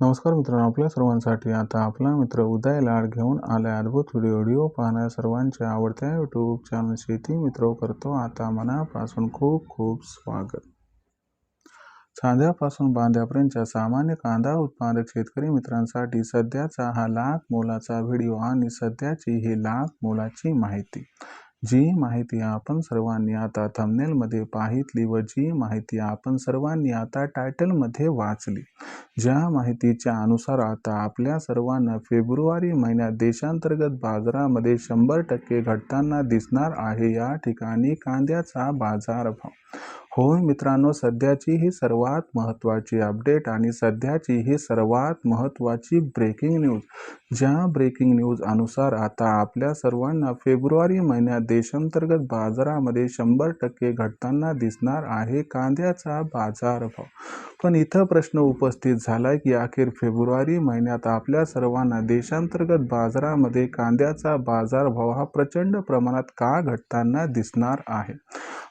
नमस्कार मित्रांनो, आपल्या सर्वांसाठी आता आपला मित्र उदय लाड घेऊन आलाय अद्भुत व्हिडिओ पाहणाऱ्या सर्वांच्या आवडत्या यूट्यूब चॅनल शेती मित्र करतो आता मनापासून खूप खूप स्वागत. साध्यापासून बांध्यापर्यंतच्या सामान्य कांदा उत्पादक शेतकरी मित्रांसाठी सध्याचा हा लाख मोलाचा व्हिडिओ आणि सध्याची ही लाख मोलाची माहिती. जी माहिती आपण सर्वांनी आता थंबनेलमध्ये पाहितली व जी माहिती आपण सर्वांनी आता टायटलमध्ये वाचली, ज्या माहितीच्या अनुसार आता आपल्या सर्वांना फेब्रुवारी महिन्यात देशांतर्गत बाजारामध्ये 100% घटताना दिसणार आहे. या ठिकाणी कांद्याचा बाजारभाव. होय मित्रांनो, सध्याची ही सर्वात महत्त्वाची अपडेट आणि सध्याची ही सर्वात महत्त्वाची ब्रेकिंग न्यूज. ज्या ब्रेकिंग न्यूज अनुसार आता आपल्या सर्वांना फेब्रुवारी महिन्यात देशांतर्गत बाजारामध्ये 100% घटताना दिसणार आहे कांद्याचा बाजारभाव. पण इथं प्रश्न उपस्थित झालाय की अखेर फेब्रुवारी महिन्यात आपल्या सर्वांना देशांतर्गत बाजारामध्ये कांद्याचा बाजारभाव हा प्रचंड प्रमाणात का घटताना दिसणार आहे.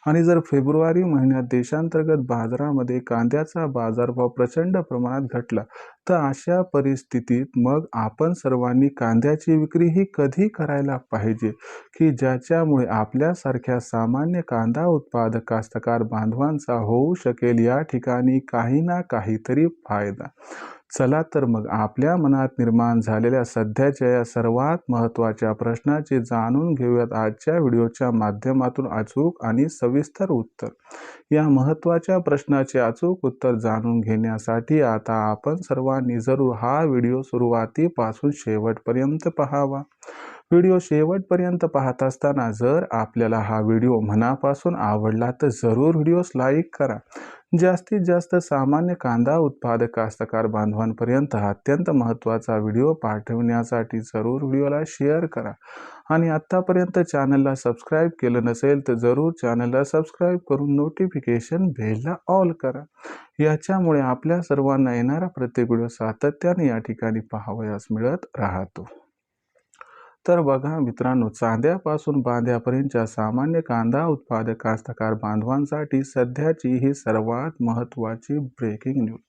आणि जर फेब्रुवारी महिन्यात देशांतर्गत बाजारामध्ये कांद्याचा बाजारभाव प्रचंड प्रमाणात घटला तर अशा परिस्थितीत मग आपण सर्वांनी कांद्याची विक्री ही कधी करायला पाहिजे की ज्याच्यामुळे आपल्यासारख्या सामान्य कांदा उत्पादक कास्तकार बांधवांचा होऊ शकेल या ठिकाणी काही ना काहीतरी फायदा. चला तर मग आपल्या मनात निर्माण झालेल्या सध्याच्या या सर्वात महत्त्वाच्या प्रश्नाचे जाणून घेऊयात आजच्या व्हिडिओच्या माध्यमातून अचूक आणि सविस्तर उत्तर. या महत्त्वाच्या प्रश्नाचे अचूक उत्तर जाणून घेण्यासाठी आता आपण सर्वांनी जरूर हा व्हिडिओ सुरुवातीपासून शेवटपर्यंत पाहावा. व्हिडिओ शेवटपर्यंत पाहत असताना जर आपल्याला हा व्हिडिओ मनापासून आवडला तर जरूर व्हिडिओस लाईक करा. जास्तीत जास्त सामान्य कांदा उत्पादक कास्तकार बांधवांपर्यंत अत्यंत महत्त्वाचा व्हिडिओ पाठवण्यासाठी जरूर व्हिडिओला शेअर करा. आणि आत्तापर्यंत चॅनलला सबस्क्राईब केलं नसेल तर जरूर चॅनलला सबस्क्राईब करून नोटिफिकेशन बेलला ऑल करा. याच्यामुळे आपल्या सर्वांना येणारा प्रत्येक व्हिडिओ सातत्याने या ठिकाणी पाहावयास मिळत राहतो. तर बघा मित्रांनो, चांद्यापासून बांध्यापर्यंतच्या सामान्य कांदा उत्पादक कास्तकार बांधवांसाठी सध्याची ही सर्वात महत्त्वाची ब्रेकिंग न्यूज.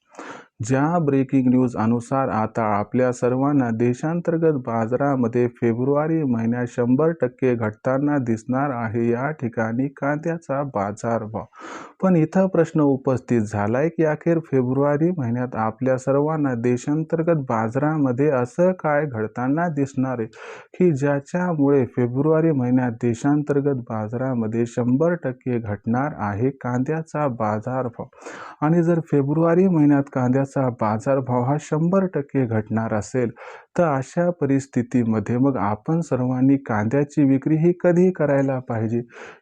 ज्या ब्रेकिंग न्यूज अनुसार आता आपल्या सर्वांना देशांतर्गत बाजारामध्ये फेब्रुवारी महिन्यात 100% घटताना दिसणार आहे या ठिकाणी कांद्याचा बाजारभाव. पण इथं प्रश्न उपस्थित झालाय की अखेर फेब्रुवारी महिन्यात आपल्या सर्वांना देशांतर्गत बाजारामध्ये असं काय घडताना दिसणार आहे की ज्याच्यामुळे फेब्रुवारी महिन्यात देशांतर्गत बाजारामध्ये 100% घटणार आहे कांद्याचा बाजारभाव. आणि जर फेब्रुवारी महिन्यात कांद्याचा बाजारभाव हा 100% घटणार असेल तर अशा परिस्थितीमध्ये मग आपण सर्वांनी कांद्याची विक्री ही कधी करायला पाहिजे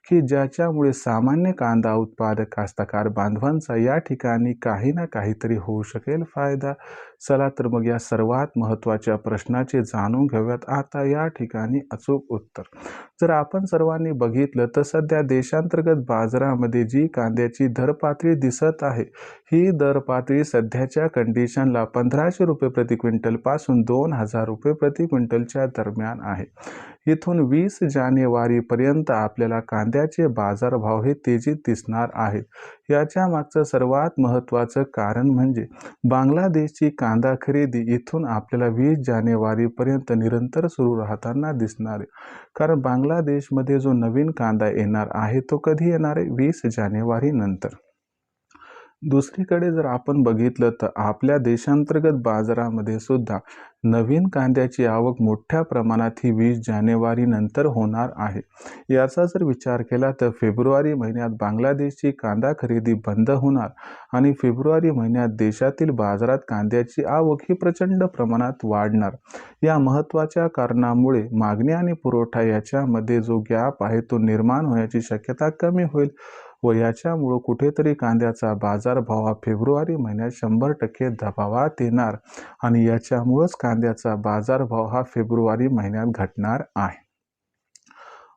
की ज्याच्यामुळे सामान्य कांदा उत्पादक कास्तकार बांधवांचा या ठिकाणी काही ना काहीतरी होऊ शकेल फायदा. चला तर मग या सर्वात महत्त्वाच्या प्रश्नाचे जाणून घेऊयात आता या ठिकाणी अचूक उत्तर. जर आपण सर्वांनी बघितलं तर सध्या देशांतर्गत बाजारामध्ये जी कांद्याची दर पातळी दिसत आहे ही दर पातळी सध्याच्या कंडिशनला 1500 रुपये प्रति क्विंटल पासून 2000 रुपये प्रति क्विंटलच्या दरम्यान आहे. इथून 20 जानेवारीपर्यंत आपल्याला कांद्याचे बाजारभाव हे तेजीत दिसणार आहेत. याच्या मागचं सर्वात महत्त्वाचं कारण म्हणजे बांगलादेशची कांदा खरेदी इथून आपल्याला 20 जानेवारीपर्यंत निरंतर सुरू राहताना दिसणार आहे. कारण बांगलादेशमध्ये जो नवीन कांदा येणार आहे तो कधी येणार आहे? 20 जानेवारी नंतर. दुसरीकडे जर आपण बघितलं तर आपल्या देशांतर्गत बाजारामध्ये सुद्धा नवीन कांद्याची आवक मोठ्या प्रमाणात ही 20 जानेवारी नंतर होणार आहे. याचा जर विचार केला तर फेब्रुवारी महिन्यात बांगलादेशची कांदा खरेदी बंद होणार आणि फेब्रुवारी महिन्यात देशातील बाजारात कांद्याची आवक ही प्रचंड प्रमाणात वाढणार. या महत्त्वाच्या कारणामुळे मागणी आणि पुरवठा याच्यामध्ये जो गॅप आहे तो निर्माण होण्याची शक्यता कमी होईल व याच्यामुळं कुठेतरी कांद्याचा बाजारभाव हा फेब्रुवारी महिन्यात 100% दबावात येणार आणि याच्यामुळंच कांद्याचा बाजारभाव हा फेब्रुवारी महिन्यात घटणार आहे.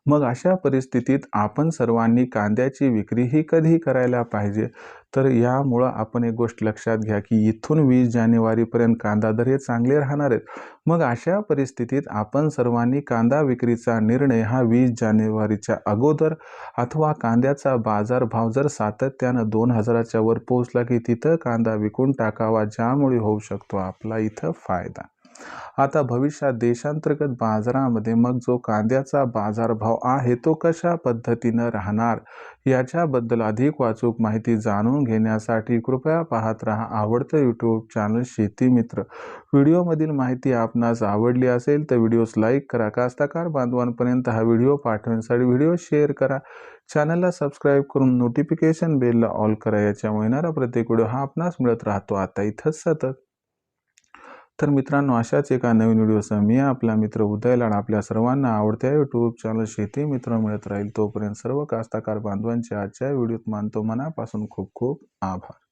मग अशा परिस्थितीत आपण सर्वांनी कांद्याची विक्री ही कधी करायला पाहिजे? तर यामुळं आपण एक गोष्ट लक्षात घ्या, की इथून 20 जानेवारीपर्यंत कांदा दर हे चांगले राहणार आहेत. मग अशा परिस्थितीत आपण सर्वांनी कांदा विक्रीचा निर्णय हा 20 जानेवारीच्या अगोदर अथवा कांद्याचा बाजारभाव जर सातत्यानं 2000च्या वर पोहोचला, की तिथं कांदा विकून टाकावा, ज्यामुळे होऊ शकतो आपला इथं फायदा. आता भविष्यात देशांतर्गत बाजारामध्ये मग जो कांद्याचा बाजारभाव आहे तो कशा पद्धतीनं राहणार याच्याबद्दल अधिक अचूक माहिती जाणून घेण्यासाठी कृपया पाहत रहा आवडतं यूट्यूब चॅनल शेती मित्र. व्हिडिओमधील माहिती आपणास आवडली असेल तर व्हिडिओस लाईक करा. कास्तकार बांधवांपर्यंत हा व्हिडिओ पाठवण्यासाठी व्हिडिओ शेअर करा. चॅनलला सबस्क्राईब करून नोटिफिकेशन बेलला ऑल करा. याच्यामुळे येणारा प्रत्येक व्हिडिओ हा आपणास मिळत राहतो आता इथंच सतत. तर मित्रांनो, अशाच एका नवीन व्हिडिओसह मी आपला मित्र उदय लाड आपल्या सर्वांना आवडत्या यूट्यूब चॅनल शेती मित्र मिळत राहील. तोपर्यंत सर्व कास्तकार बांधवांचे आजच्या व्हिडिओत मानतो मनापासून खूप खूप आभार.